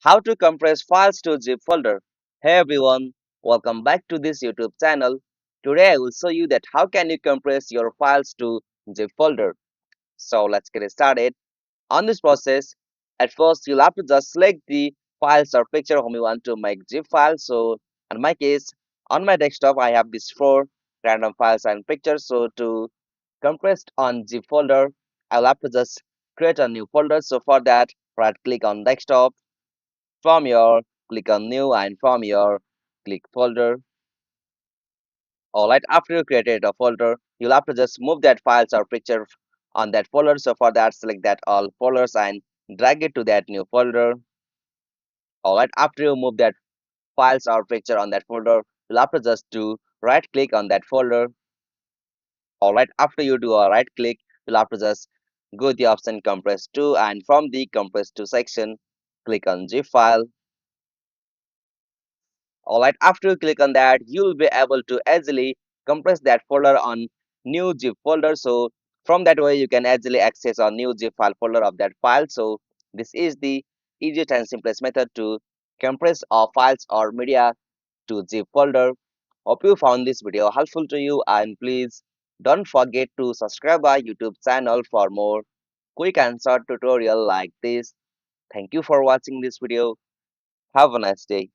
How to compress files to zip folder. Hey everyone, welcome back to this YouTube channel. Today I will show you that how can you compress your files to zip folder. So let's get started. On this process, at first you'll have to just select the files or picture whom you want to make zip file. So in my case, on my desktop I have these four random files and pictures. So to compress on zip folder, I'll have to just create a new folder. So for that, right click on desktop. From your click on new and from your click folder. Alright, after you created a folder, you'll have to just move that files or picture on that folder. So for that, select that all folders and drag it to that new folder. Alright, after you move that files or picture on that folder, you'll have to just do right click on that folder. Alright, after you do a right click, you'll have to just go the option compress to, and from the compress to section, click on zip file. Alright, after you click on that, you'll be able to easily compress that folder on new zip folder. So from that way, you can easily access a new zip file folder of that file. So this is the easiest and simplest method to compress our files or media to zip folder. Hope you found this video helpful to you, and please don't forget to subscribe our YouTube channel for more quick and short tutorial like this. Thank you for watching this video. Have a nice day.